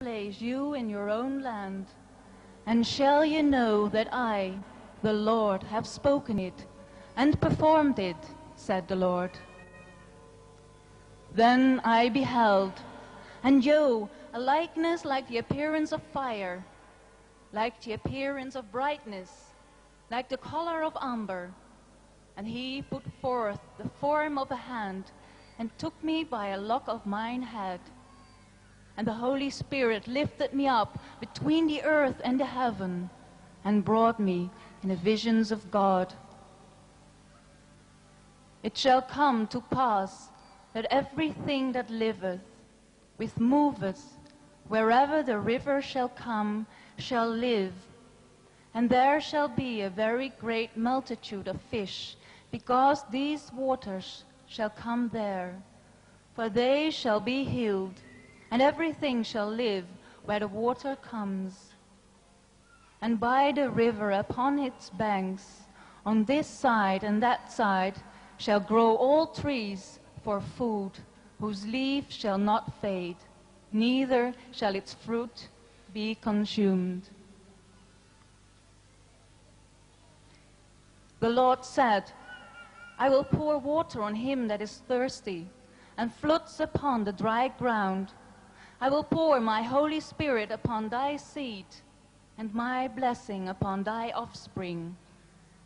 place you in your own land, and shall you know that I, the Lord, have spoken it, and performed it, said the Lord. Then I beheld, and lo, a likeness like the appearance of fire, like the appearance of brightness, like the color of amber. And he put forth the form of a hand, and took me by a lock of mine head. And the Holy Spirit lifted me up between the earth and the heaven, and brought me in the visions of God. It shall come to pass that everything that liveth, which moveth, wherever the river shall come, shall live. And there shall be a very great multitude of fish, because these waters shall come there. For they shall be healed, and everything shall live where the water comes. And by the river upon its banks, on this side and that side, shall grow all trees for food, whose leaf shall not fade, neither shall its fruit be consumed. The Lord said, I will pour water on him that is thirsty, and floods upon the dry ground. I will pour my Holy Spirit upon thy seed, and my blessing upon thy offspring.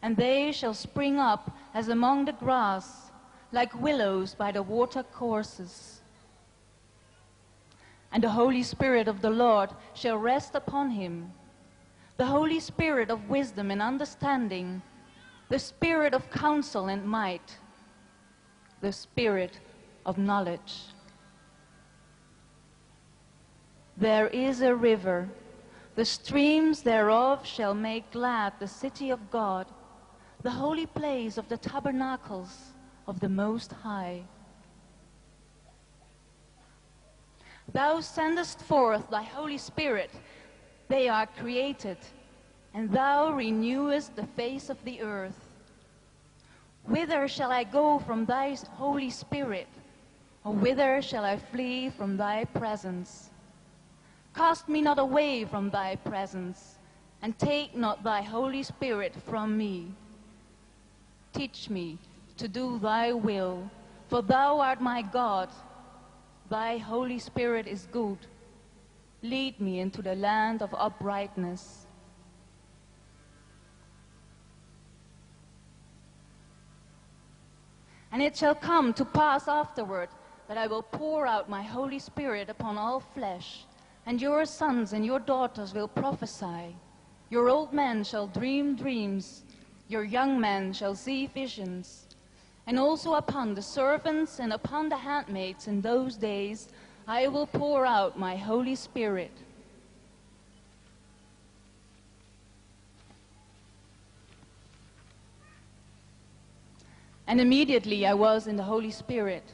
And they shall spring up as among the grass, like willows by the watercourses. And the Holy Spirit of the Lord shall rest upon him, the Holy Spirit of wisdom and understanding, the Spirit of counsel and might, the Spirit of knowledge. There is a river, the streams thereof shall make glad the city of God, the holy place of the tabernacles of the Most High. Thou sendest forth thy Holy Spirit, they are created, and thou renewest the face of the earth. Whither shall I go from thy Holy Spirit, or whither shall I flee from thy presence? Cast me not away from thy presence, and take not thy Holy Spirit from me. Teach me to do thy will, for thou art my God. Thy Holy Spirit is good. Lead me into the land of uprightness. And it shall come to pass afterward that I will pour out my Holy Spirit upon all flesh, and your sons and your daughters will prophesy. Your old men shall dream dreams, your young men shall see visions. And also upon the servants and upon the handmaids in those days I will pour out my Holy Spirit. And immediately I was in the Holy Spirit,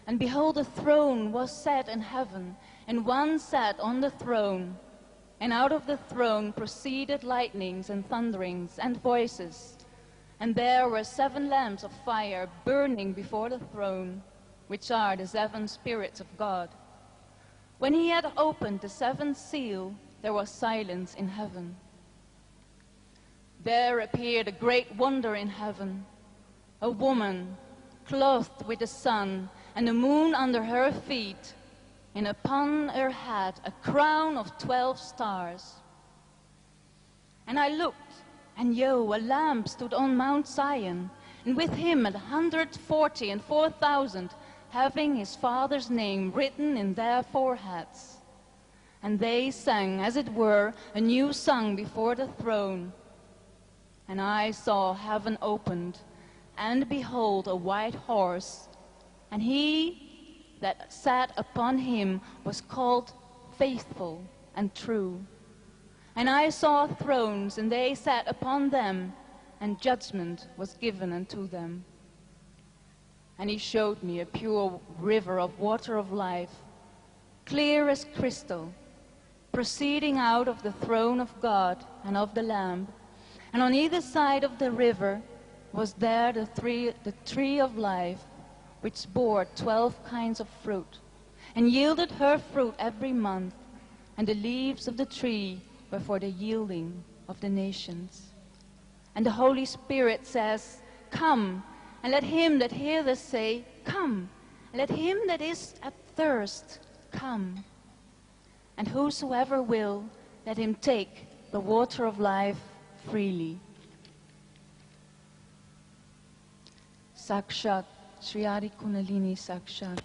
and behold, a throne was set in heaven, and one sat on the throne. And out of the throne proceeded lightnings and thunderings and voices. And there were 7 lamps of fire burning before the throne, which are the 7 spirits of God. When he had opened the 7th seal, there was silence in heaven. There appeared a great wonder in heaven, a woman clothed with the sun, and the moon under her feet, and upon her head a crown of 12 stars. And I looked, and lo, a Lamb stood on Mount Zion, and with him 144,000, having his Father's name written in their foreheads. And they sang, as it were, a new song before the throne. And I saw heaven opened, and behold, a white horse, and he that sat upon him was called Faithful and True. And I saw thrones, and they sat upon them, and judgment was given unto them. And he showed me a pure river of water of life, clear as crystal, proceeding out of the throne of God and of the Lamb. And on either side of the river was there the tree of life, which bore 12 kinds of fruit, and yielded her fruit every month. and the leaves of the tree were for the yielding of the nations. And the Holy Spirit says, "Come, and let him that heareth say, Come, and let him that is athirst come. And whosoever will, let him take the water of life freely." Sakshat, Sri Adi Kundalini Sakshat,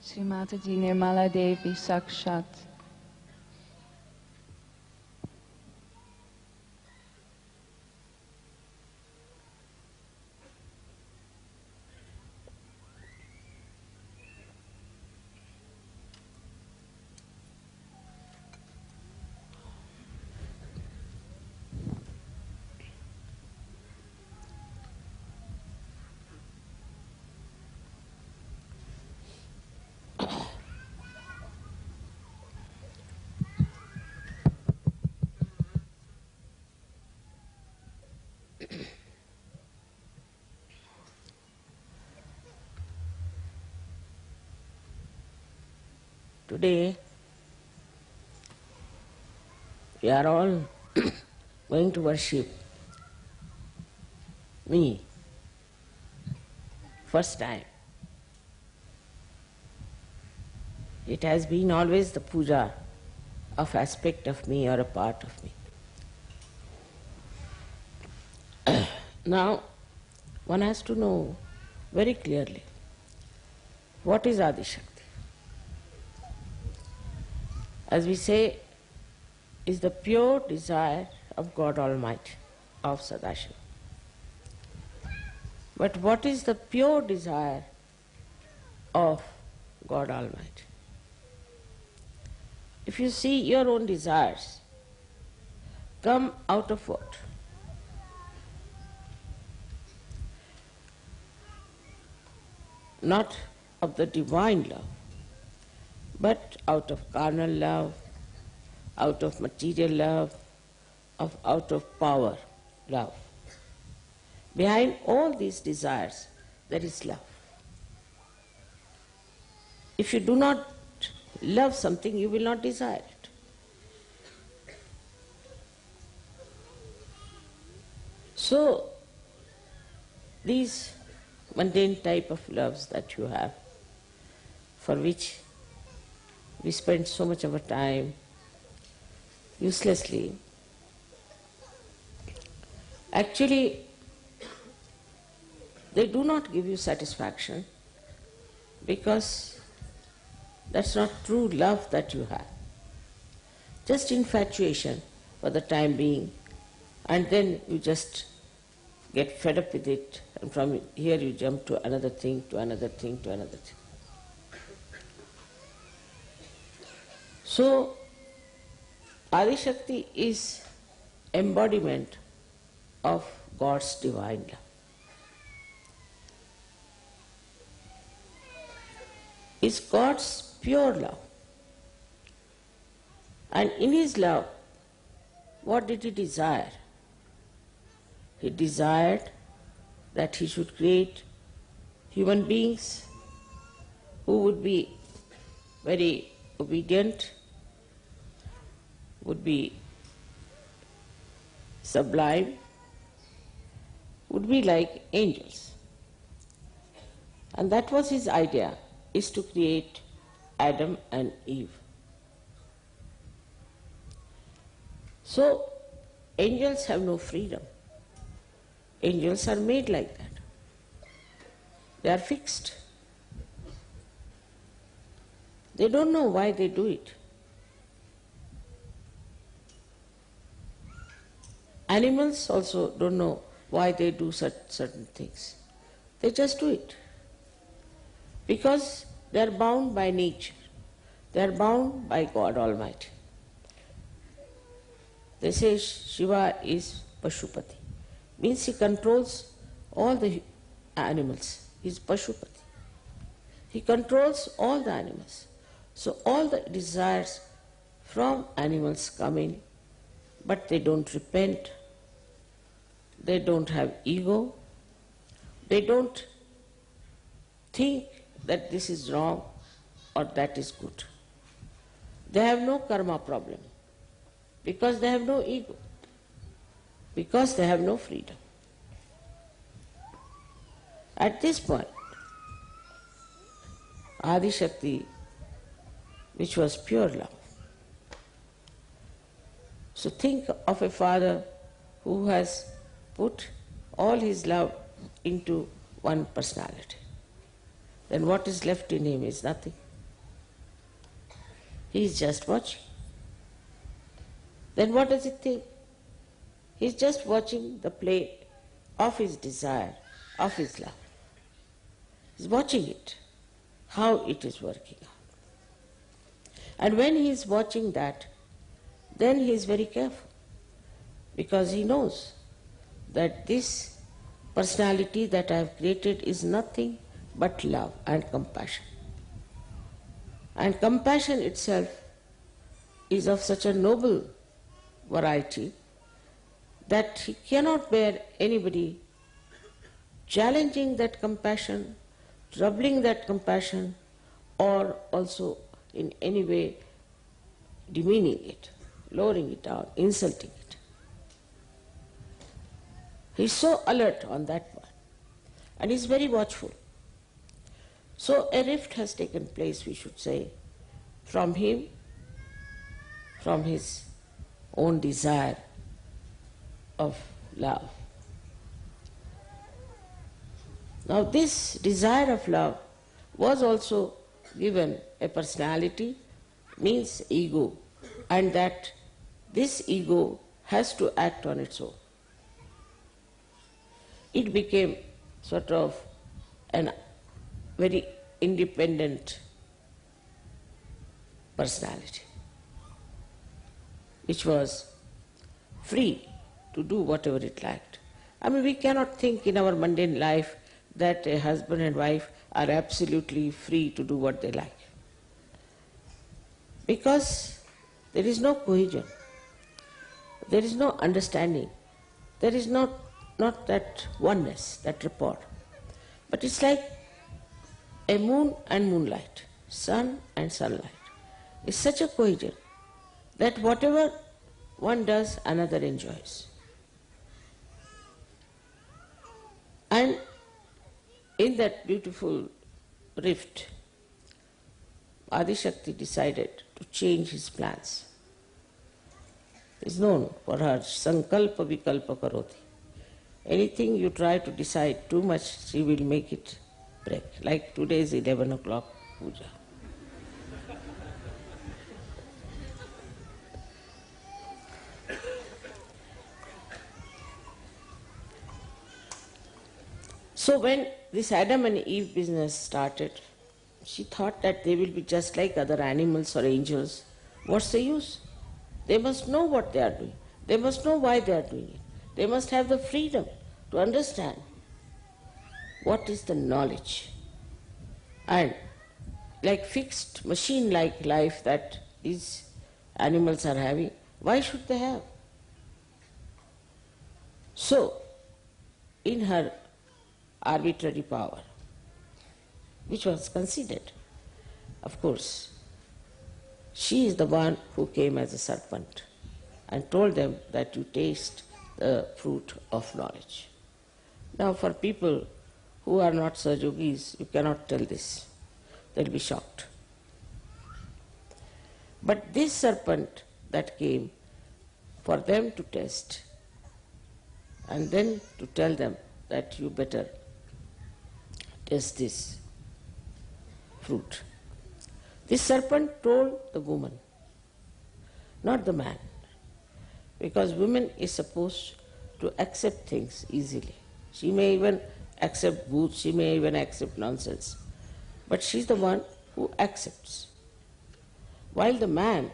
Sri Mataji Nirmala Devi Sakshat. Today, we are all going to worship me, first time. It has been always the puja of aspect of me or a part of me. Now, one has to know very clearly what is Adi Shakti. As we say, is the pure desire of God Almighty, of Sadashiva. But what is the pure desire of God Almighty? If you see your own desires come out of what? Not of the divine love, but out of carnal love, out of material love, out of power love. Behind all these desires, there is love. If you do not love something, you will not desire it. So, these mundane type of loves that you have, for which we spend so much of our time uselessly, actually they do not give you satisfaction, because that's not true love that you have. Just infatuation for the time being, and then you just get fed up with it, and from here you jump to another thing, to another thing, to another thing. So, Adi Shakti is embodiment of God's divine love. Is God's pure love. And in His love, what did He desire? He desired that He should create human beings who would be very obedient, would be sublime, would be like angels. And that was His idea, is to create Adam and Eve. So, angels have no freedom. Angels are made like that. They are fixed. They don't know why they do it. Animals also don't know why they do certain things. They just do it. Because they are bound by nature. They are bound by God Almighty. They say Shiva is Pashupati. Means he controls all the animals. He is Pashupati. He controls all the animals. So all the desires from animals come in, but they don't repent. They don't have ego. They don't think that this is wrong or that is good. they have no karma problem, because they have no ego, because they have no freedom. At this point, Adi Shakti, which was pure love. So think of a father who has put all his love into one personality. Then what is left in him is nothing. He is just watching. Then what does he think? He is just watching the play of his desire, of his love. He is watching it, how it is working out. And when he is watching that, then he is very careful, because he knows that this personality that I have created is nothing but love and compassion. And compassion itself is of such a noble variety that he cannot bear anybody challenging that compassion, troubling that compassion, or also in any way demeaning it, lowering it down, insulting it. He is so alert on that one, and he is very watchful. So a rift has taken place, we should say, from him, from his own desire of love. Now this desire of love was also given a personality, means ego, and that this ego has to act on its own. It became sort of a very independent personality, which was free to do whatever it liked. I mean, we cannot think in our mundane life that a husband and wife are absolutely free to do what they like, because there is no cohesion, there is no understanding, there is not that oneness, that rapport. But it's like a moon and moonlight, sun and sunlight. It's such a cohesion that whatever one does, another enjoys. And in that beautiful rift, Adi Shakti decided to change his plans. It's known for her Sankalpa Vikalpa Karoti. Anything you try to decide too much, she will make it break. Like today's 11 o'clock puja. So when this Adam and Eve business started, she thought that they will be just like other animals or angels. What's the use? They must know what they are doing. They must know why they are doing it. They must have the freedom to understand what is the knowledge. And like fixed machine-like life that these animals are having, why should they have? So, in her arbitrary power, which was conceded, of course, she is the one who came as a serpent and told them that you taste the fruit of knowledge. Now for people who are not Sahajogis, you cannot tell this. They'll be shocked. But this serpent that came for them to test and then to tell them that you better taste this fruit. This serpent told the woman, not the man, because woman is supposed to accept things easily. She may even accept booze, she may even accept nonsense, but she's the one who accepts. While the man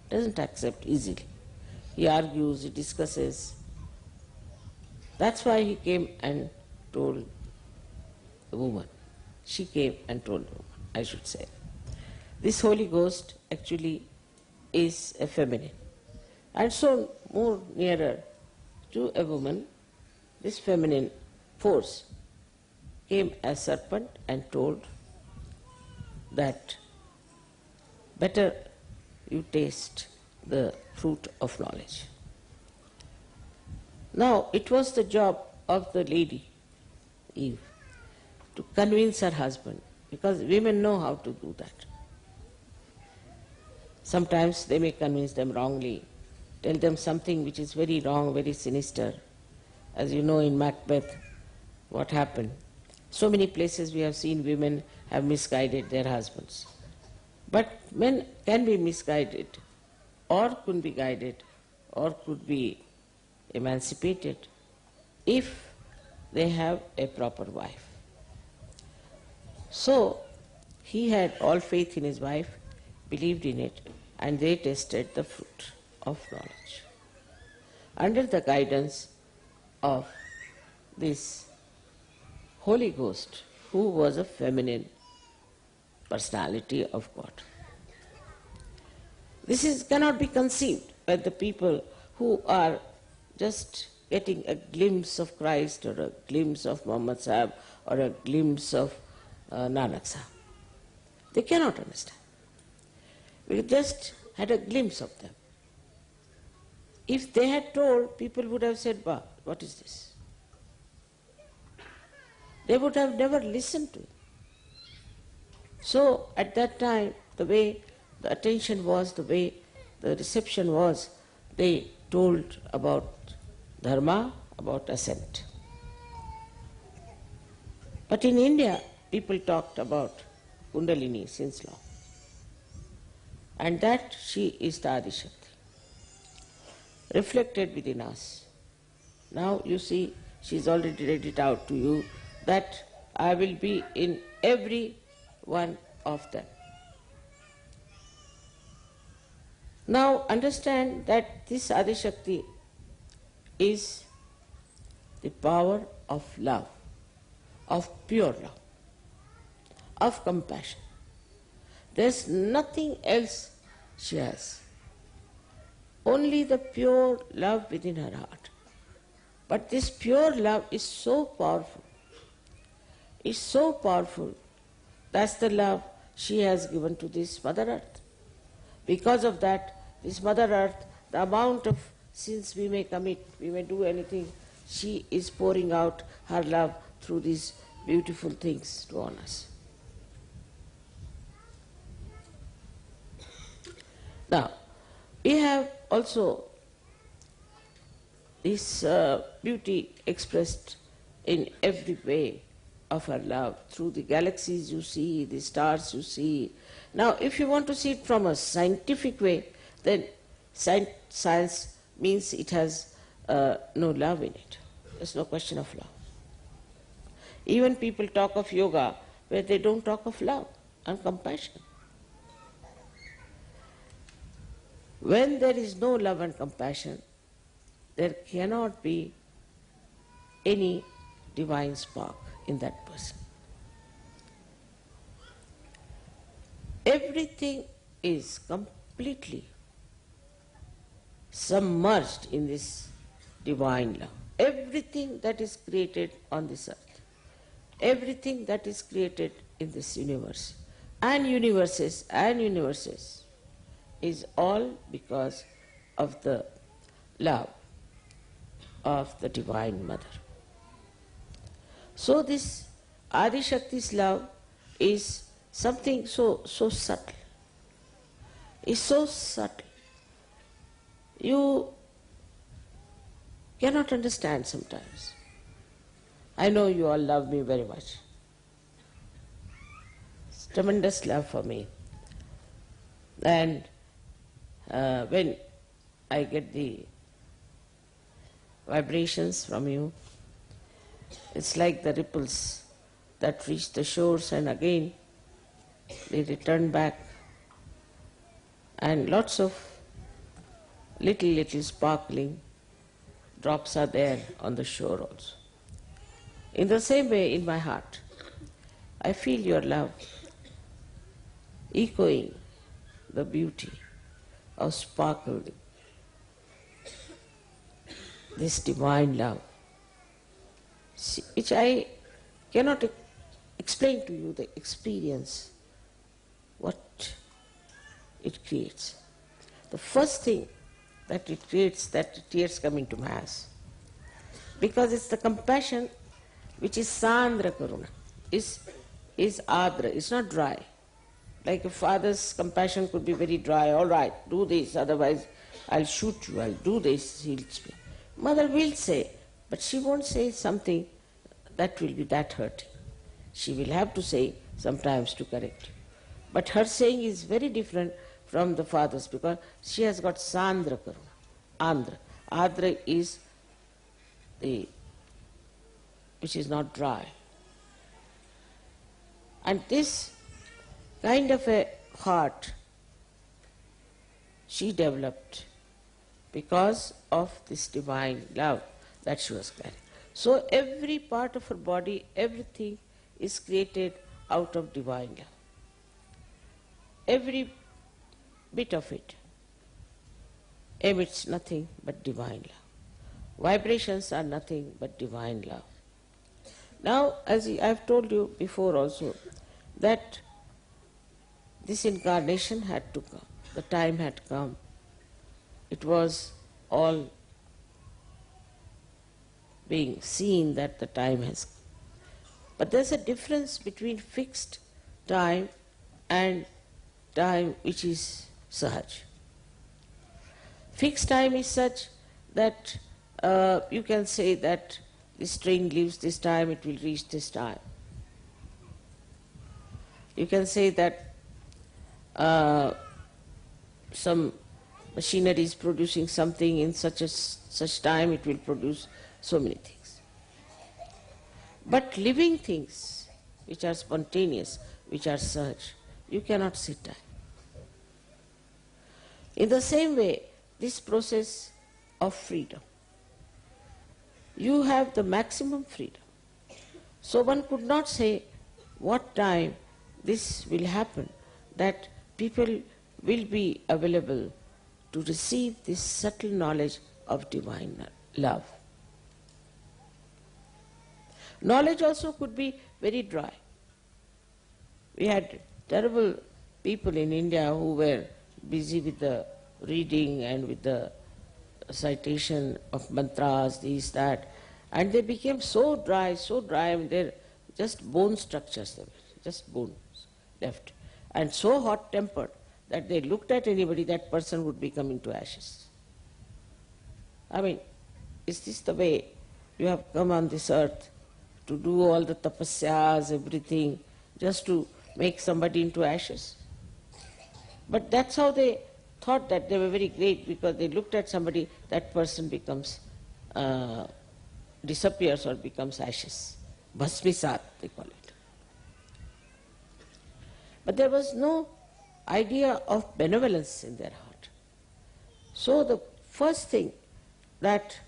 doesn't accept easily. He argues, he discusses. That's why he came and told the woman. She came and told the woman, I should say. This Holy Ghost actually is a feminine. And so more nearer to a woman, this feminine force came as serpent and told that better you taste the fruit of knowledge. Now, it was the job of the lady, Eve, to convince her husband, because women know how to do that. Sometimes they may convince them wrongly, tell them something which is very wrong, very sinister. As you know, in Macbeth, what happened. So many places we have seen women have misguided their husbands. But men can be misguided, or could be guided, or could be emancipated if they have a proper wife. So he had all faith in his wife, believed in it, and they tasted the fruit of knowledge under the guidance of this Holy Ghost, who was a feminine personality of God. This cannot be conceived by the people who are just getting a glimpse of Christ or a glimpse of Muhammad Sahib or a glimpse of Nanak Sahib. They cannot understand. We just had a glimpse of them. If they had told, people would have said, "Bah, what is this?" They would have never listened to it. So at that time, the way the attention was, the way the reception was, they told about dharma, about ascent. But in India, people talked about Kundalini since long. And that she is the Adishakti, reflected within us. Now you see, she has already read it out to you, that I will be in every one of them. Now understand that this Adishakti is the power of love, of pure love, of compassion. There's nothing else she has. Only the pure love within her heart. But this pure love is so powerful. It's so powerful. That's the love she has given to this Mother Earth. Because of that, this Mother Earth, the amount of sins we may commit, we may do anything, she is pouring out her love through these beautiful things to on us. Now, we have also this beauty expressed in every way of her love, through the galaxies you see, the stars you see. Now, if you want to see it from a scientific way, then science means it has no love in it. There's no question of love. Even people talk of yoga where they don't talk of love and compassion. When there is no love and compassion, there cannot be any divine spark in that person. Everything is completely submerged in this divine love. Everything that is created on this earth, everything that is created in this universe, and universes, is all because of the love of the Divine Mother. So this Adi Shakti's love is something so subtle. It's so subtle. You cannot understand sometimes. I know you all love me very much. It's tremendous love for me. And when I get the vibrations from you, it's like the ripples that reach the shores and again they return back, and lots of little sparkling drops are there on the shore also. In the same way, in my heart, I feel your love echoing the beauty of sparkling, this divine love, which I cannot explain to you the experience, what it creates. The first thing that it creates, that tears come into my eyes. Because it's the compassion which is Sandra Karuna, is Adra, it's not dry. Like a father's compassion could be very dry. All right, do this, otherwise I'll shoot you, I'll do this, he'll speak. Mother will say, but she won't say something that will be that hurting. She will have to say sometimes to correct you. But her saying is very different from the father's because she has got Sandra Karuna, Andra. Adra is the which is not dry. And this kind of a heart she developed because of this divine love that she was carrying. So every part of her body, everything is created out of divine love. Every bit of it emits nothing but divine love. Vibrations are nothing but divine love. Now, as I have told you before also, that this incarnation had to come, the time had come. It was all being seen that the time has come. But there's a difference between fixed time and time which is sahaj. Fixed time is such that you can say that this train leaves this time, it will reach this time. You can say that some machinery is producing something in such time, it will produce so many things. But living things which are spontaneous, which are such, you cannot sit time. In the same way, this process of freedom, you have the maximum freedom. So one could not say what time this will happen, that people will be available to receive this subtle knowledge of divine love. Knowledge also could be very dry. We had terrible people in India who were busy with the reading and with the citation of mantras, this, that, and they became so dry, I mean, they're just bone structures, they were, just bones left, and so hot-tempered that they looked at anybody, that person would become into ashes. I mean, is this the way you have come on this earth to do all the tapasyas, everything, just to make somebody into ashes? But that's how they thought that they were very great, because they looked at somebody, that person becomes, disappears or becomes ashes. Bhasmisat, they call it. But there was no idea of benevolence in their heart. So the first thing that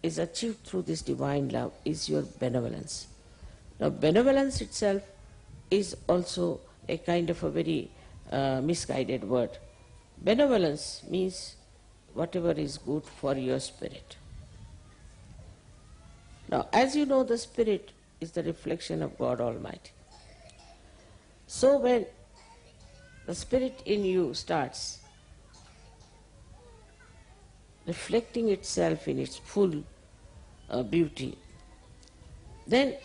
is achieved through this divine love is your benevolence. Now benevolence itself is also a kind of a very misguided word. Benevolence means whatever is good for your spirit. Now, as you know, the spirit is the reflection of God Almighty. So when the spirit in you starts reflecting itself in its full beauty, then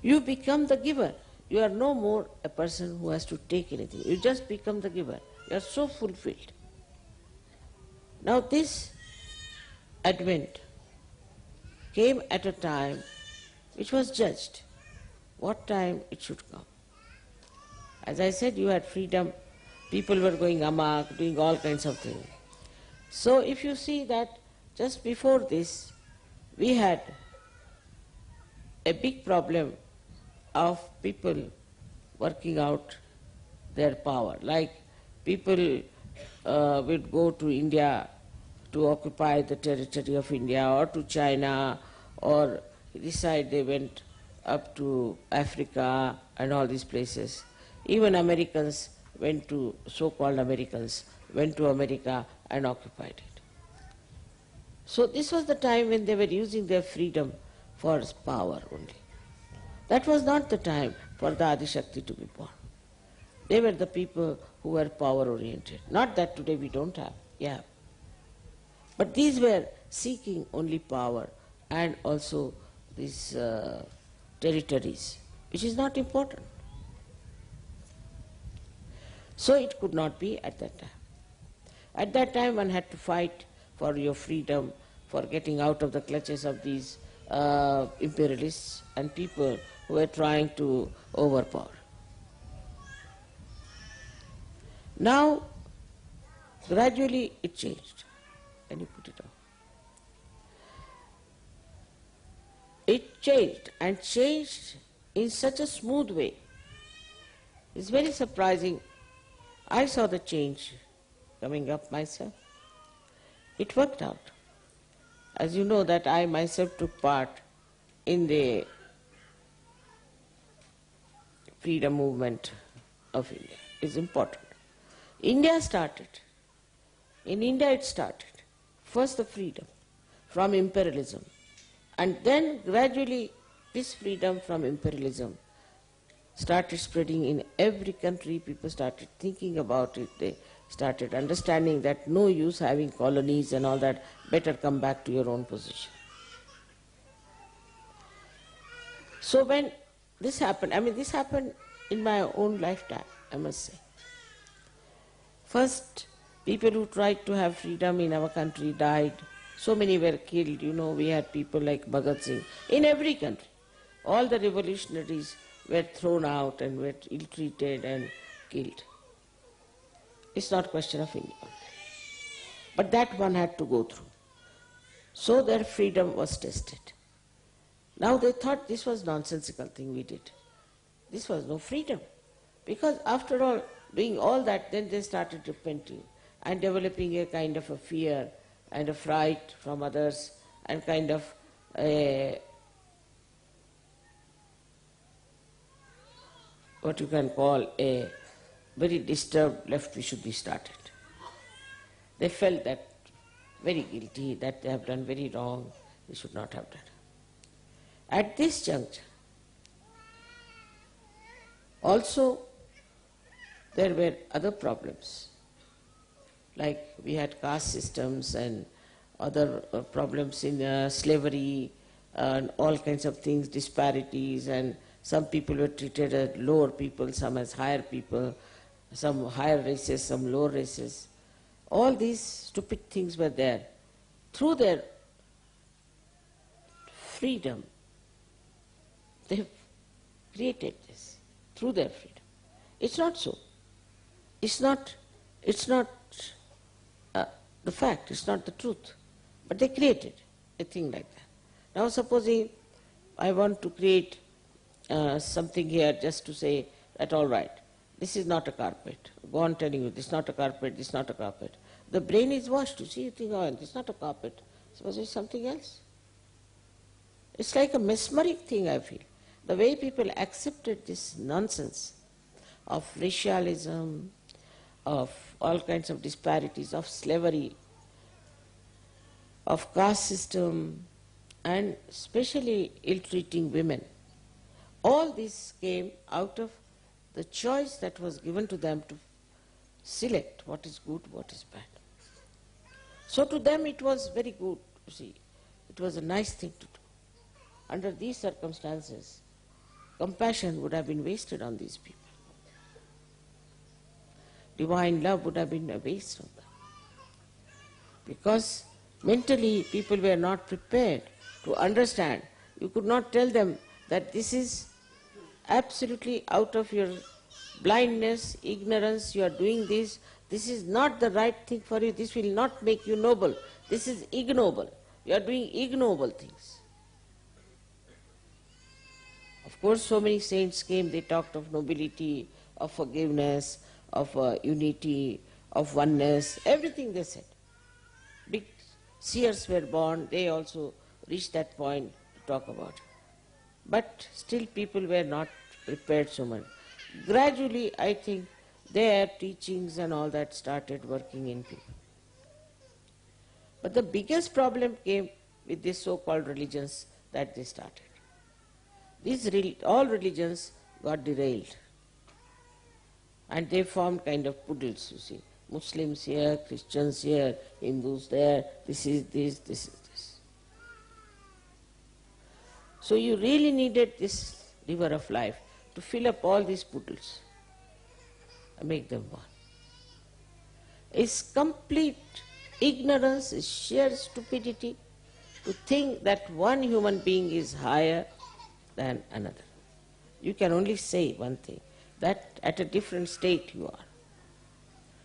you become the giver. You are no more a person who has to take anything. You just become the giver. You are so fulfilled. Now this advent came at a time which was judged, what time it should come. As I said, you had freedom, people were going amok, doing all kinds of things. So if you see that just before this, we had a big problem of people working out their power. Like people would go to India to occupy the territory of India, or to China, or this side they went up to Africa and all these places. Even Americans went to, so-called Americans, went to America and occupied it. So this was the time when they were using their freedom for power only. That was not the time for the Adi Shakti to be born. They were the people who were power oriented. Not that today we don't have, yeah. But these were seeking only power and also these territories, which is not important. So it could not be at that time. At that time one had to fight for your freedom, for getting out of the clutches of these imperialists and people who were trying to overpower. Now, gradually it changed. Can you put it on? It changed, and changed in such a smooth way. It's very surprising. I saw the change coming up myself. It worked out. As you know that I myself took part in the freedom movement of India. It's important. India started. In India it started. First the freedom from imperialism. And then gradually this freedom from imperialism started spreading in every country. People started thinking about it. They started understanding that no use having colonies and all that, better come back to your own position. So when this happened, this happened in my own lifetime, I must say. First, people who tried to have freedom in our country died. So many were killed. We had people like Bhagat Singh. In every country, all the revolutionaries were thrown out and were ill-treated and killed. It's not a question of India. But that one had to go through. So their freedom was tested. Now they thought this was nonsensical thing we did. This was no freedom. Because after all, doing all that, then they started repenting and developing a kind of a fear and a fright from others and kind of a, what you can call a very disturbed left Vishuddhi started. They felt that very guilty, that they have done very wrong, they should not have done. At this juncture, also there were other problems, like we had caste systems and other problems in slavery and all kinds of things, disparities, and some people were treated as lower people, some as higher people, some higher races, some lower races. All these stupid things were there. Through their freedom, they have created this, through their freedom. It's not so. It's not the fact, it's not the truth. But they created a thing like that. Now supposing I want to create something here just to say that all right, this is not a carpet. Go on telling you, this is not a carpet, this is not a carpet. The brain is washed, you see, you think, oh, this is not a carpet. Suppose it's something else. It's like a mesmeric thing, I feel. The way people accepted this nonsense of racialism, of all kinds of disparities, of slavery, of caste system, and especially ill-treating women. All this came out of the choice that was given to them to select what is good, what is bad. So to them it was very good, you see. It was a nice thing to do. Under these circumstances, compassion would have been wasted on these people. Divine love would have been a waste on them. Because mentally people were not prepared to understand. You could not tell them that this is absolutely out of your blindness, ignorance, you are doing this is not the right thing for you, this will not make you noble, this is ignoble, you are doing ignoble things. Of course, so many saints came, they talked of nobility, of forgiveness, of unity, of oneness, everything they said. Big seers were born, they also reached that point to talk about it. But still people were not prepared so much. Gradually, I think, their teachings and all that started working in people. But the biggest problem came with these so-called religions that they started. All religions got derailed. And they formed kind of poodles, you see. Muslims here, Christians here, Hindus there, this is this, this is this. So you really needed this river of life to fill up all these poodles and make them one. It's complete ignorance, it's sheer stupidity to think that one human being is higher than another. You can only say one thing, that at a different state you are.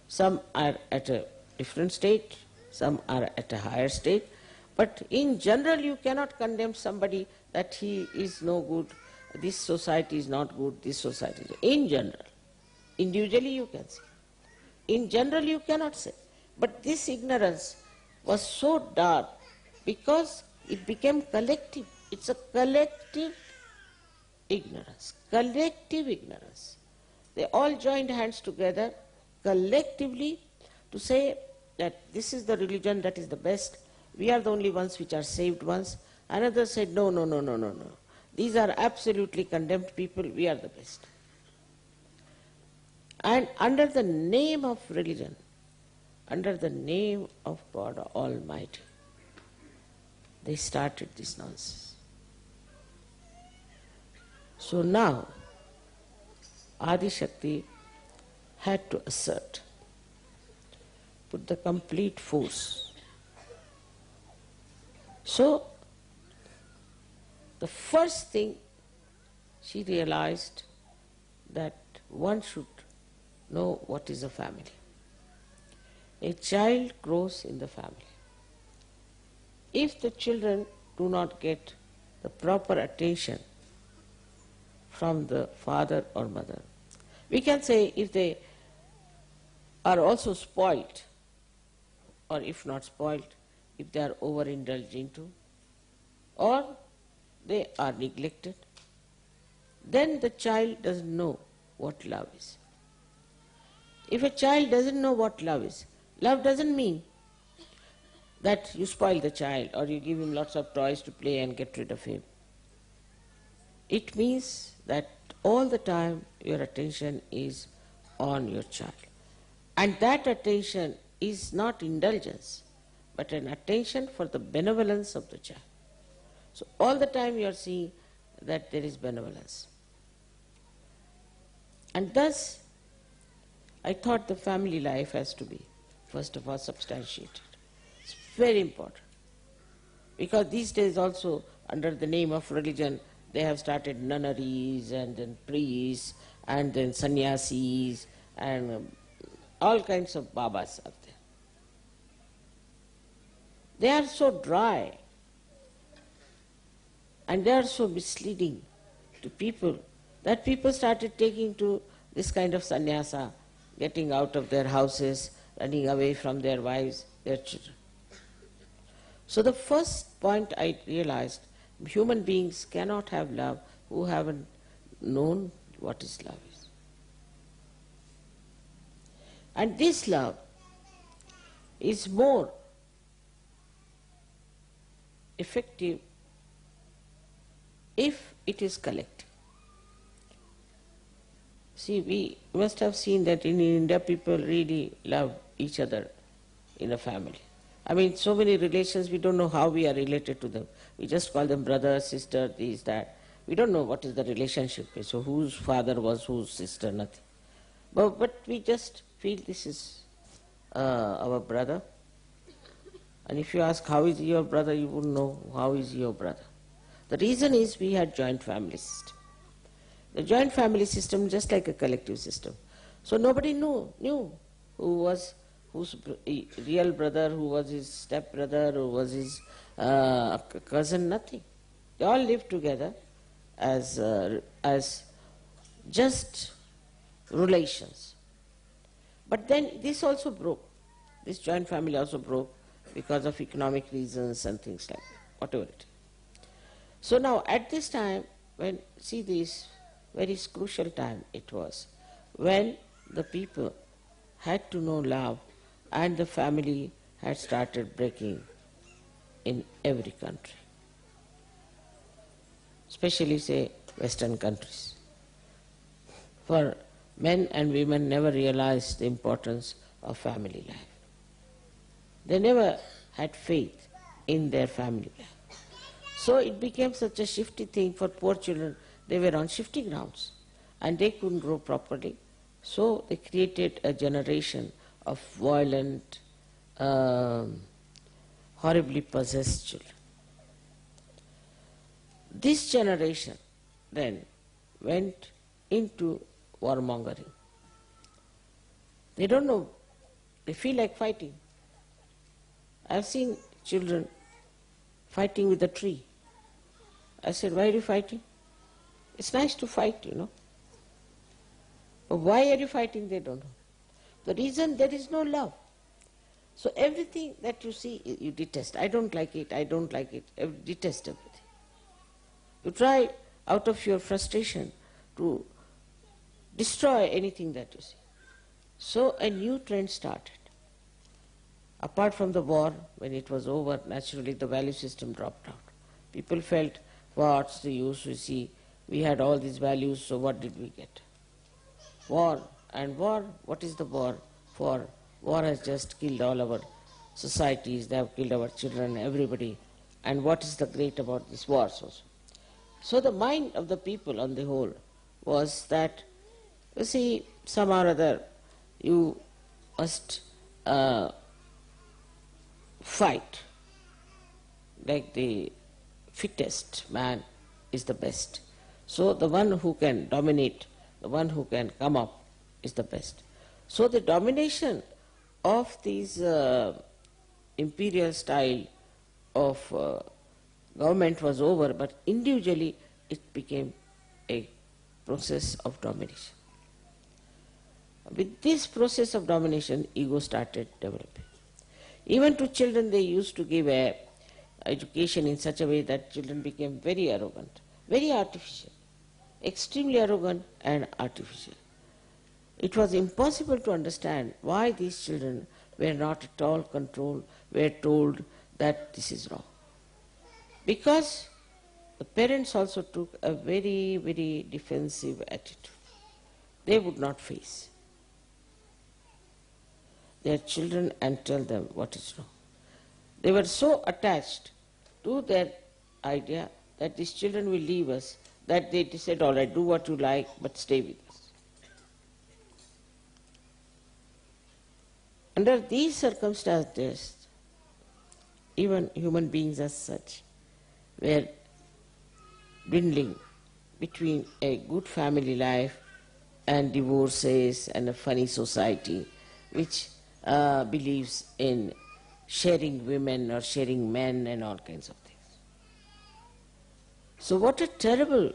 Some are at a different state, some are at a higher state, but in general you cannot condemn somebody that he is no good, this society is not good, this society is. In general. Individually you can say. In general you cannot say. But this ignorance was so dark because it became collective. It's a collective ignorance. Collective ignorance. They all joined hands together collectively to say that this is the religion that is the best. We are the only ones which are saved ones. Another said, no, no, no, no, no, no. These are absolutely condemned people. We are the best. And under the name of religion, under the name of God Almighty, they started this nonsense. So now, Adi Shakti had to assert, put the complete force. So, the first thing she realized that one should know what is a family. A child grows in the family. If the children do not get the proper attention from the father or mother, we can say if they are also spoilt, or if not spoilt, if they are overindulged into, or they are neglected, then the child doesn't know what love is. If a child doesn't know what love is, love doesn't mean that you spoil the child or you give him lots of toys to play and get rid of him. It means that all the time your attention is on your child. And that attention is not indulgence, but an attention for the benevolence of the child. So all the time you are seeing that there is benevolence. And thus, I thought the family life has to be, first of all, substantiated. It's very important. Because these days also, under the name of religion, they have started nunneries and then priests and then sannyasis and all kinds of babas are there. They are so dry and they are so misleading to people that people started taking to this kind of sannyasa, getting out of their houses, running away from their wives, their children. So the first point I realized, human beings cannot have love who haven't known what is love is. And this love is more effective if it is collective. See, we must have seen that in India people really love each other in a family. I mean, so many relations, we don't know how we are related to them. We just call them brother, sister, this, that. We don't know what is the relationship. So whose father was whose sister, nothing. But we just feel this is our brother. And if you ask how is your brother, you wouldn't know how is your brother. The reason is we had joint family system. The joint family system just like a collective system. So nobody knew who was whose real brother, who was his stepbrother, who was his cousin, nothing. They all lived together as just relations. But then this also broke. This joint family also broke because of economic reasons and things like that, whatever it is. So now at this time, when, see this very crucial time it was, when the people had to know love and the family had started breaking in every country, especially say Western countries. For men and women never realized the importance of family life. They never had faith in their family life. So it became such a shifty thing for poor children. They were on shifty grounds and they couldn't grow properly. So they created a generation of violent, horribly possessed children. This generation then went into warmongering. They don't know, they feel like fighting. I've seen children fighting with a tree. I said, why are you fighting? It's nice to fight, you know. But why are you fighting, they don't know. The reason, there is no love. So everything that you see, you detest. I don't like it, I don't like it, detest everything. You try out of your frustration to destroy anything that you see. So a new trend started. Apart from the war, when it was over, naturally the value system dropped out. People felt, what's the use? You see, we had all these values, so what did we get? War. And war, what is the war for? War has just killed all our societies, they have killed our children, everybody. And what is the great about these wars also? So the mind of the people on the whole was that, you see, somehow or other, you must fight. Like the fittest man is the best. So the one who can dominate, the one who can come up is the best. So the domination of these imperial style of government was over, but individually it became a process of domination. With this process of domination, ego started developing. Even to children they used to give education in such a way that children became very arrogant, very artificial, extremely arrogant and artificial. It was impossible to understand why these children were not at all controlled, were told that this is wrong. Because the parents also took a very, very defensive attitude. They would not face their children and tell them what is wrong. They were so attached to their idea that these children will leave us, that they said, all right, do what you like, but stay with us. Under these circumstances, even human beings as such were dwindling between a good family life and divorces and a funny society which believes in sharing women or sharing men and all kinds of things. So what a terrible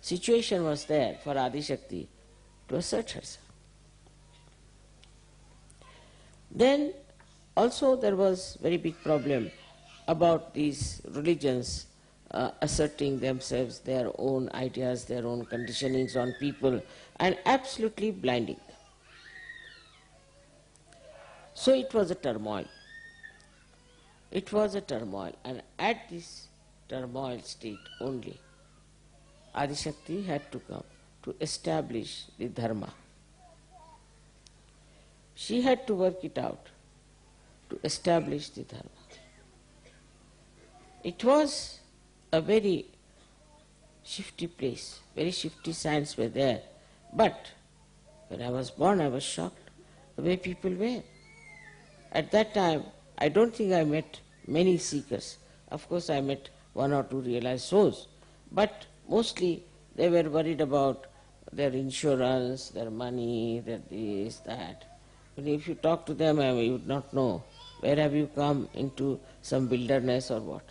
situation was there for Adi Shakti to assert herself. Then also there was very big problem about these religions asserting themselves, their own ideas, their own conditionings on people, and absolutely blinding them. So it was a turmoil. It was a turmoil, and at this turmoil state only, Adi Shakti had to come to establish the dharma. She had to work it out to establish the dharma. It was a very shifty place, very shifty signs were there. But when I was born, I was shocked the way people were. At that time, I don't think I met many seekers. Of course, I met one or two realized souls, but mostly they were worried about their insurance, their money, their this, that. But if you talk to them, you would not know. Where have you come into some wilderness or what?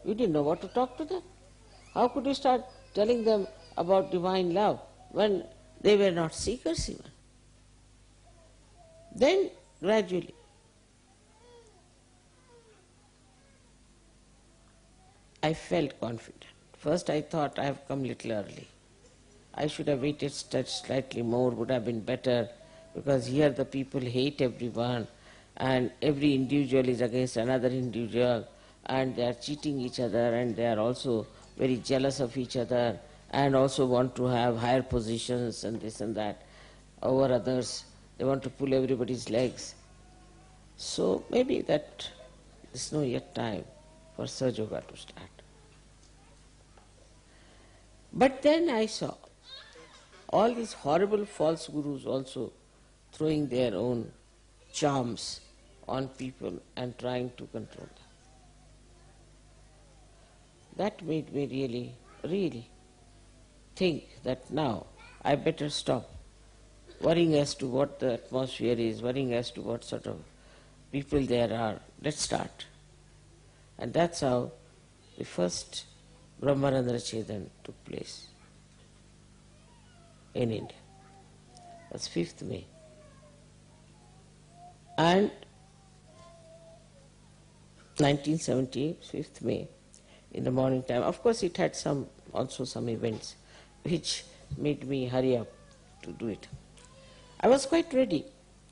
You didn't know what to talk to them. How could you start telling them about divine love when they were not seekers even? Then gradually, I felt confident. First I thought I have come little early. I should have waited slightly more, would have been better, because here the people hate everyone and every individual is against another individual and they are cheating each other and they are also very jealous of each other and also want to have higher positions and this and that over others. They want to pull everybody's legs. So maybe that there's no yet time for Sahaja Yoga to start. But then I saw all these horrible false gurus also throwing their own charms on people and trying to control them. That made me really think that now I better stop worrying as to what the atmosphere is, worrying as to what sort of people there are. Let's start. And that's how the first Brahmarandra Chedan took place in India. That's 5th May. And 1970, 5th May, in the morning time. Of course it had also some events which made me hurry up to do it. I was quite ready.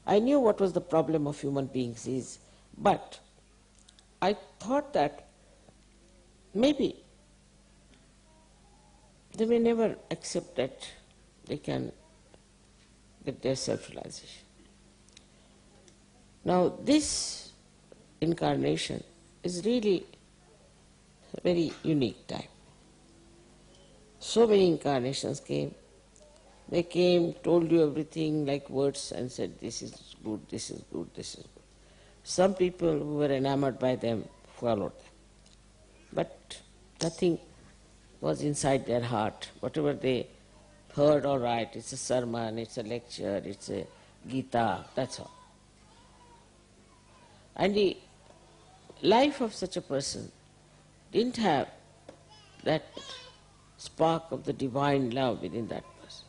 I knew what was the problem of human beings is, but I thought that maybe they may never accept that they can get their self-realization. Now this incarnation is really a very unique time. So many incarnations came. They came, told you everything like words and said, this is good, this is good, this is good. Some people who were enamored by them followed them. But nothing was inside their heart. Whatever they heard, all right, it's a sermon, it's a lecture, it's a Gita, that's all. And the life of such a person didn't have that spark of the divine love within that person.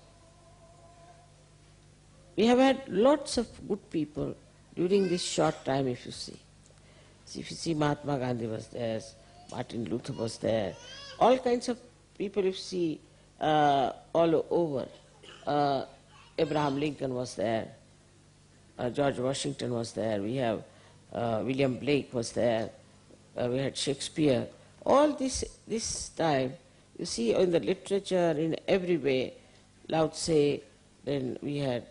We have had lots of good people during this short time, if you see. If you see, Mahatma Gandhi was there, Martin Luther was there, all kinds of people you see all over. Abraham Lincoln was there, George Washington was there, we have William Blake was there, we had Shakespeare. All this time, you see in the literature, in every way, Lao Tse, then we had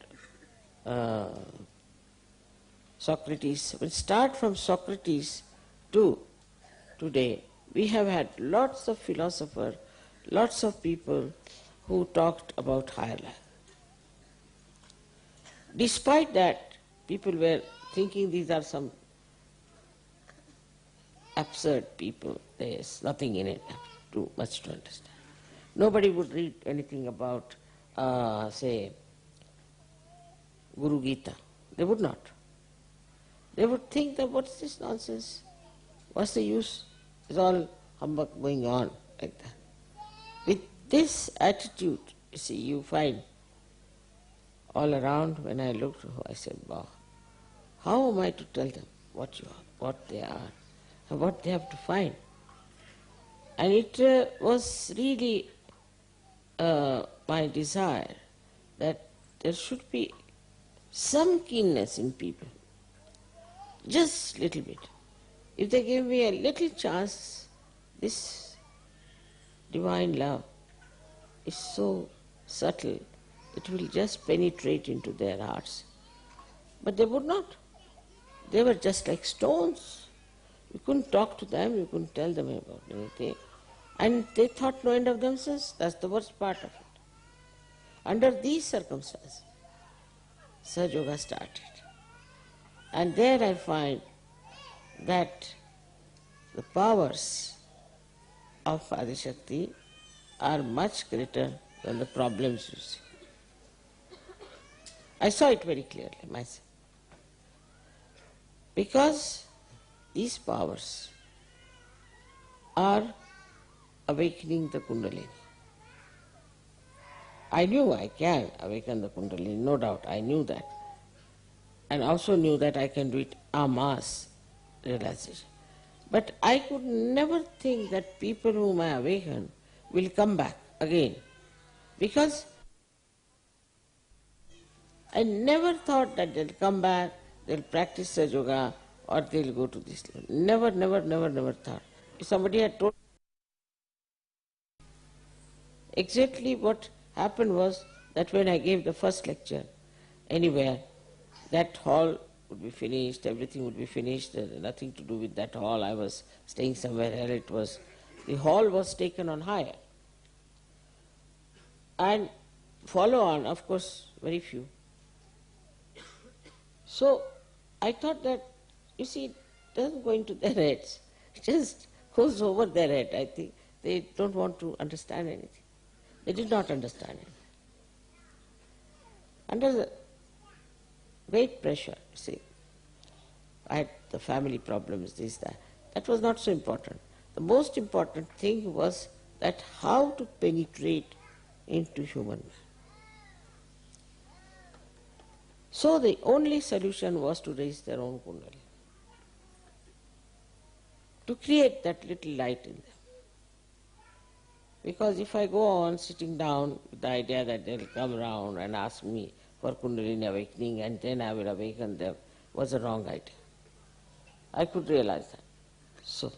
Socrates. We'll start from Socrates to today. We have had lots of philosophers, lots of people who talked about higher life. Despite that, people were thinking these are some absurd people. There's nothing in it too much to understand. Nobody would read anything about, say, Guru Gita. They would not. They would think that what's this nonsense? What's the use? It's all humbug going on like that. With this attitude, you see, you find all around. When I looked, I said, wow, how am I to tell them what you are, what they are, and what they have to find? And it was really my desire that there should be some keenness in people, just little bit. If they give me a little chance, this divine love is so subtle, it will just penetrate into their hearts. But they would not. They were just like stones. You couldn't talk to them, you couldn't tell them about anything. And they thought no end of themselves. That's the worst part of it. Under these circumstances, Sahaja Yoga started. And there I find that the powers of Adishakti are much greater than the problems you see. I saw it very clearly myself. Because these powers are awakening the Kundalini. I knew I can awaken the Kundalini, no doubt, I knew that. And also knew that I can do it en masse realization. But I could never think that people whom I awaken will come back again. Because I never thought that they'll come back, they'll practice Sahaja Yoga, or they'll go to this level. Never thought. If somebody had told Exactly what happened was that when I gave the first lecture anywhere, that hall would be finished, everything would be finished, there was nothing to do with that hall. I was staying somewhere else. The hall was taken on hire. And follow on, of course, very few. So I thought that, you see, it doesn't go into their heads. It just goes over their head. I think they don't want to understand anything. They did not understand anything. Under the great pressure, you see, I had the family problems, this, that. That was not so important. The most important thing was that how to penetrate into human man. So the only solution was to raise their own Kundalini, to create that little light in them. Because if I go on sitting down with the idea that they'll come around and ask me for Kundalini awakening and then I will awaken them, was a wrong idea. I could realize that. So,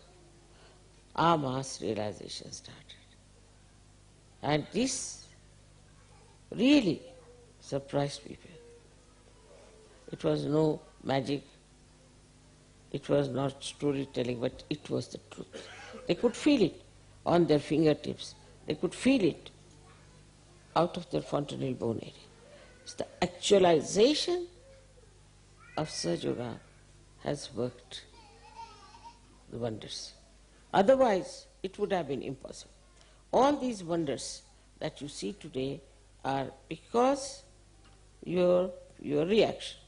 our mass realization started. And this really surprised people. It was no magic, it was not storytelling, but it was the truth. They could feel it on their fingertips. They could feel it out of their fontanel bone area. It's the actualization of Sahaja Yoga has worked the wonders. Otherwise, it would have been impossible. All these wonders that you see today are because your reaction,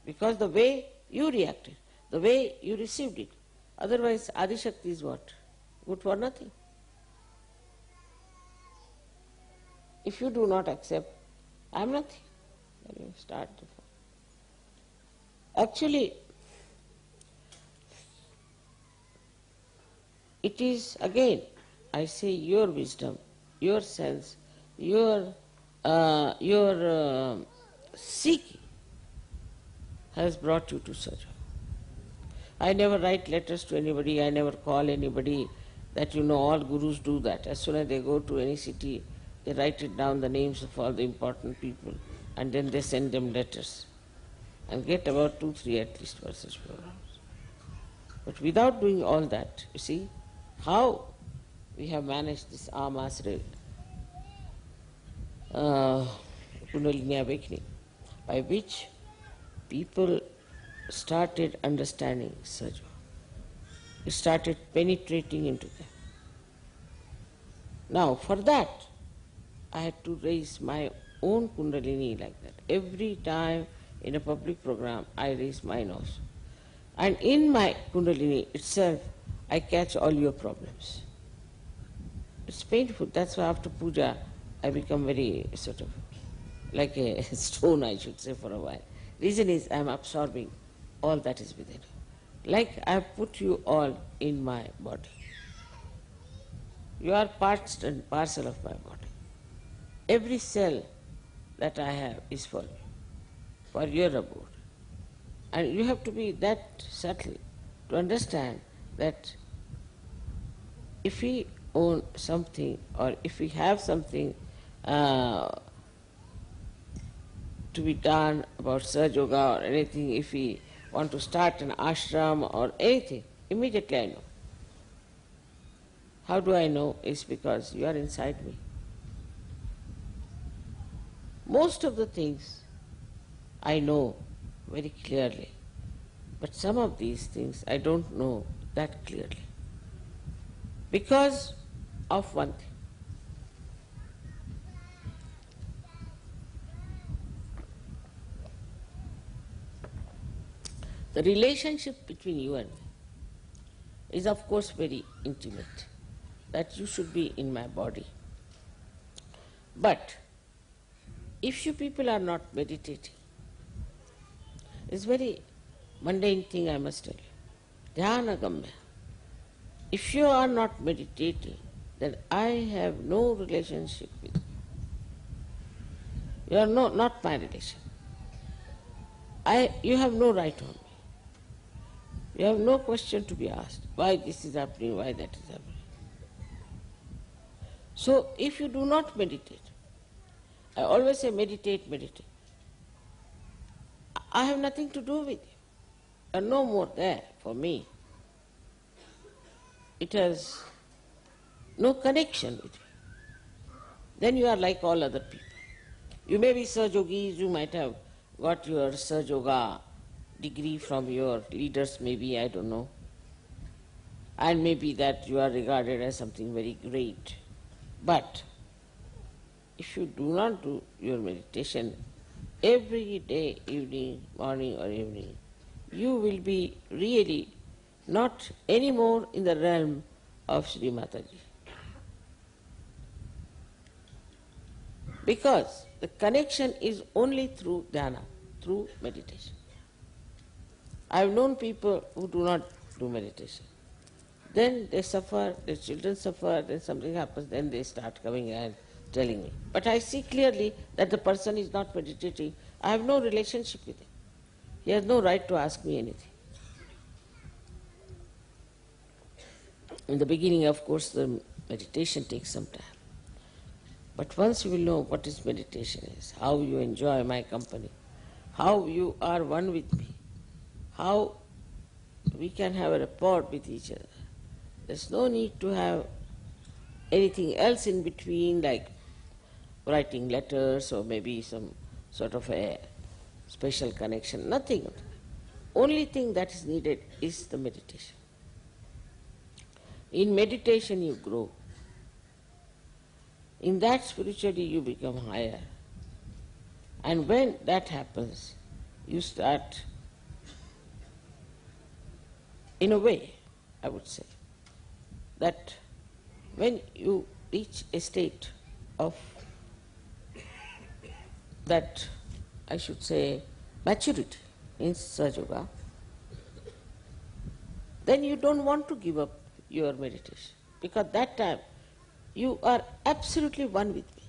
because the way you reacted, the way you received it. Otherwise, Adi Shakti is what? Good for nothing. If you do not accept, I am nothing, then you start the fall. Actually, it is again, I say, your wisdom, your sense, your seeking has brought you to Sahaja. I never write letters to anybody, I never call anybody. That all gurus do that. As soon as they go to any city, they write it down, the names of all the important people, and then they send them letters and get about 2-3 at least message programs. But without doing all that, you see how we have managed this Amas Kundalini awakening, by which people started understanding Sahaja. It started penetrating into them. Now, for that, I had to raise my own Kundalini like that. Every time in a public program, I raise mine also. And in my Kundalini itself, I catch all your problems. It's painful. That's why after puja, I become very sort of like a stone, I should say, for a while. Reason is I am absorbing all that is within. Like I have put you all in my body. You are part and parcel of my body. Every cell that I have is for you, for your abode. And you have to be that subtle to understand that if we own something or if we have something to be done about Sahaja Yoga or anything, if we want to start an ashram or anything, immediately I know. How do I know? It's because you are inside me. Most of the things I know very clearly, but some of these things I don't know that clearly. Because of one thing. The relationship between you and me is of course very intimate, that you should be in my body. But if you people are not meditating, it's very mundane thing I must tell you. Dhyanagamya. If you are not meditating, then I have no relationship with you. You are not my relation. You have no right on me. You have no question to be asked, why this is happening, why that is happening. So if you do not meditate, I always say meditate, meditate. I have nothing to do with you. You are no more there for me. It has no connection with you. Then you are like all other people. You may be Saj Yogis, you might have got your Saj Yoga degree from your leaders, maybe, I don't know. And maybe that you are regarded as something very great. But if you do not do your meditation every day, evening, morning or evening, you will be really not anymore in the realm of Sri Mataji. Because the connection is only through dhyana, through meditation. I have known people who do not do meditation. Then they suffer, their children suffer, then something happens, then they start coming and telling me. But I see clearly that the person is not meditating. I have no relationship with him. He has no right to ask me anything. In the beginning, of course, the meditation takes some time. But once you will know what is meditation is, how you enjoy my company, how you are one with me, how we can have a rapport with each other. There's no need to have anything else in between, like writing letters or maybe some sort of a special connection, nothing. Only thing that is needed is the meditation. In meditation you grow. In that spiritually you become higher. And when that happens, you start, in a way, I would say, that when you reach a state of that, I should say, maturity in Sahaja Yoga, then you don't want to give up your meditation, because that time you are absolutely one with me.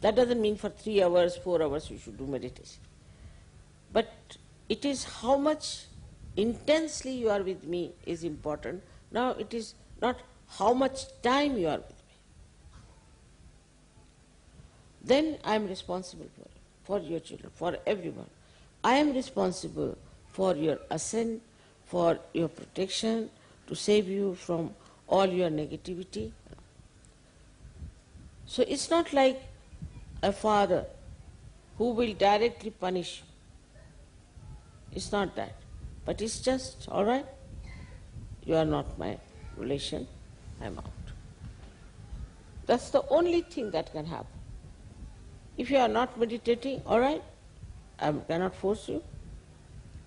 That doesn't mean for 3 hours, 4 hours you should do meditation. But it is how much intensely you are with me is important. Now it is not how much time you are with me. Then I am responsible for your children, for everyone. I am responsible for your ascent, for your protection, to save you from all your negativity. So it's not like a father who will directly punish you. It's not that. But it's just, all right, you are not my relation, I'm out. That's the only thing that can happen. If you are not meditating, all right, I cannot force you.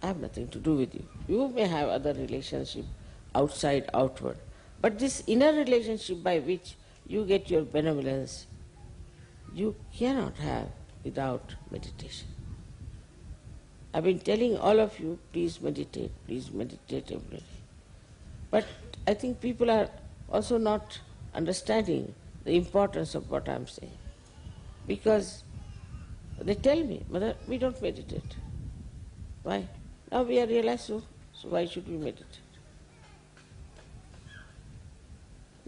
I have nothing to do with you. You may have other relationship outside, outward. But this inner relationship by which you get your benevolence, you cannot have without meditation. I've been telling all of you, please meditate every day. But I think people are also not understanding the importance of what I'm saying. Because they tell me, Mother, we don't meditate. Why? Now we are realized, so why should we meditate?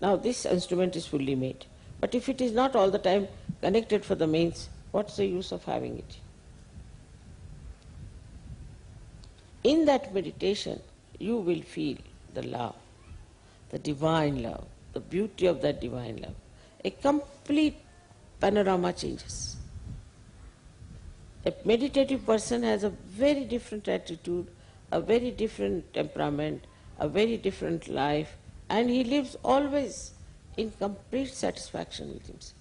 Now this instrument is fully made. But if it is not all the time connected for the mains, what's the use of having it? In that meditation, you will feel the love, the divine love, the beauty of that divine love. A complete panorama changes. A meditative person has a very different attitude, a very different temperament, a very different life, and he lives always in complete satisfaction with himself.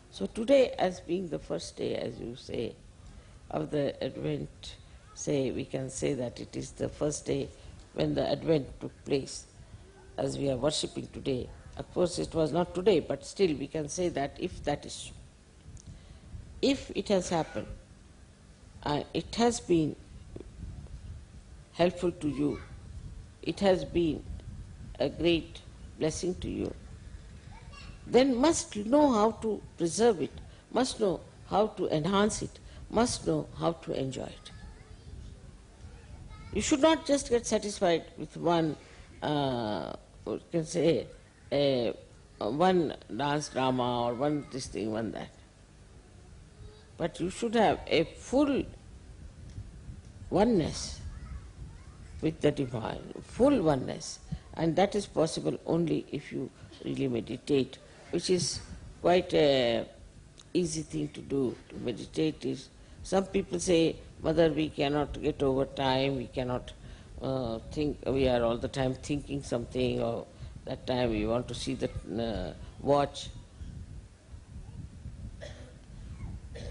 So today, as being the first day, as you say, of the Advent, we can say that it is the first day when the Advent took place, as we are worshipping today. Of course, it was not today, but still we can say that if that is true. If it has happened, it has been helpful to you, it has been a great blessing to you, then must know how to preserve it, must know how to enhance it, must know how to enjoy it. You should not just get satisfied with one you can say, one dance drama or one this thing, one that. But you should have a full oneness with the divine, full oneness. And that is possible only if you really meditate, which is quite a easy thing to do. To meditate is, some people say, Mother, we cannot get over time, we cannot think, we are all the time thinking something, or that time we want to see the watch.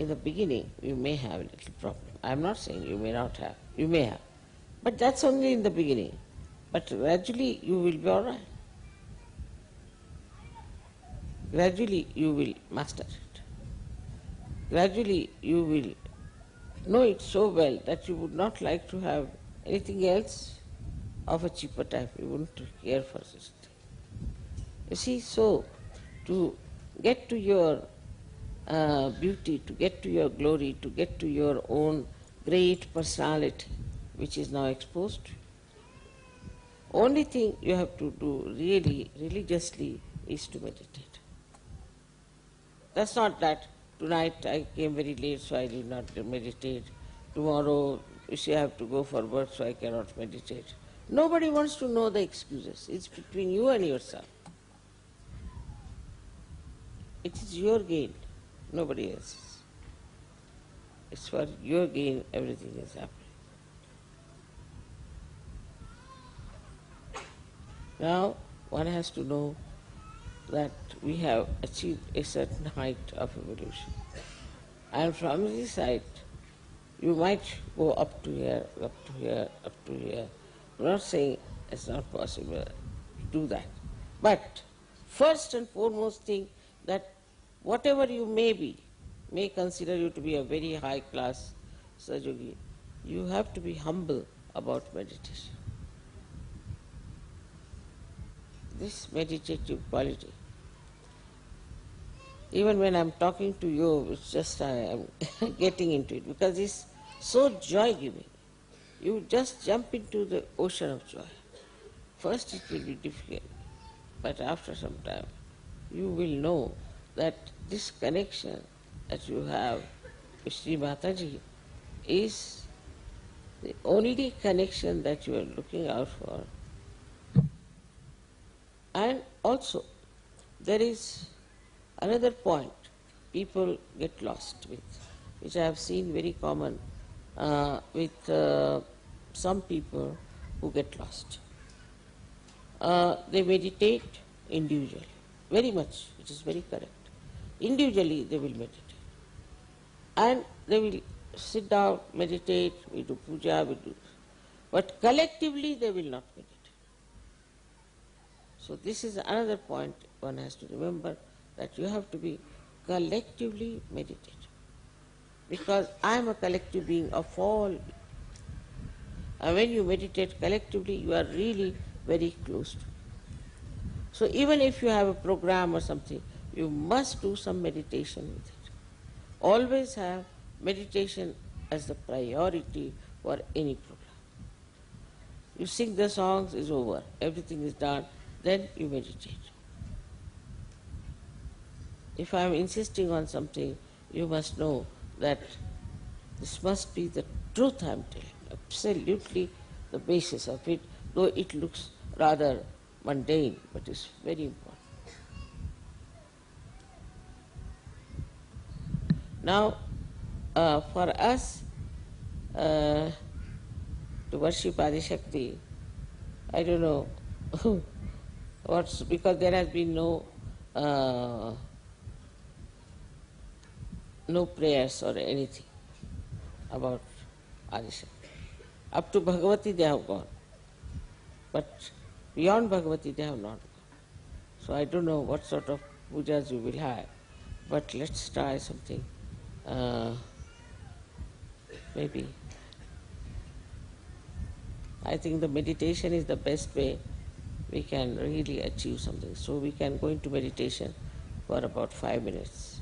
In the beginning, you may have a little problem. I am not saying you may not have, you may have. But that's only in the beginning. But gradually you will be all right. Gradually you will master it. Gradually you will know it so well that you would not like to have anything else of a cheaper type. You wouldn't care for such a thing. You see, so to get to your beauty, to get to your glory, to get to your own great personality, which is now exposed, only thing you have to do really, religiously, is to meditate. That's not that tonight I came very late so I did not meditate. Tomorrow you see I have to go for work so I cannot meditate. Nobody wants to know the excuses. It's between you and yourself. It is your gain, nobody else's. It's for your gain everything is happening. Now one has to know that we have achieved a certain height of evolution. And from this height, you might go up to here, up to here, up to here. I'm not saying it's not possible to do that. But first and foremost thing, that whatever you may be, may consider you to be a very high class Sahaja-yogi, you have to be humble about meditation. This meditative quality. Even when I'm talking to you, it's just I am getting into it because it's so joy-giving. You just jump into the ocean of joy. First it will be difficult, but after some time you will know that this connection that you have with Sri Mataji is the only connection that you are looking out for. And also, there is another point people get lost with, which I have seen very common with some people who get lost. They meditate individually, very much, which is very correct. Individually they will meditate. And they will sit down, meditate, we do puja, we do. But collectively they will not meditate. So this is another point one has to remember, that you have to be collectively meditative. Because I am a collective being of all. And when you meditate collectively, you are really very close to it. So even if you have a program or something, you must do some meditation with it. Always have meditation as the priority for any program. You sing the songs, is over, everything is done, then you meditate. If I am insisting on something, you must know that this must be the truth I am telling, absolutely the basis of it, though it looks rather mundane, but it's very important. Now, for us to worship Adi-Shakti, I don't know what's, because there has been no prayers or anything about Adi-Shakti. Up to Bhagavati they have gone, but beyond Bhagavati they have not gone. So I don't know what sort of pujas you will have, but let's try something. Maybe. I think the meditation is the best way we can really achieve something. So we can go into meditation for about 5 minutes.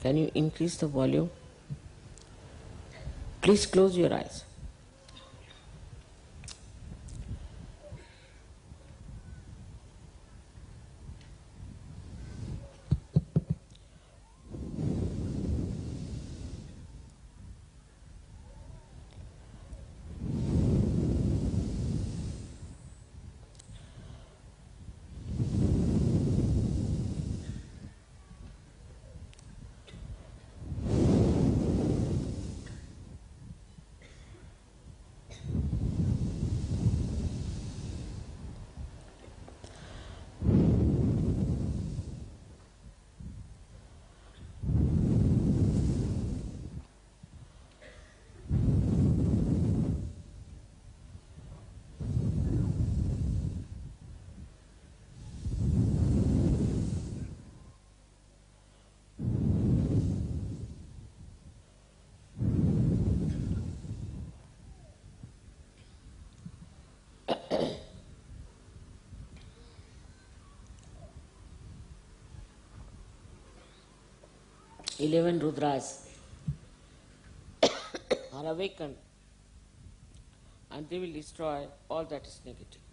Can you increase the volume? Please close your eyes. Eleven Rudras are awakened and they will destroy all that is negative.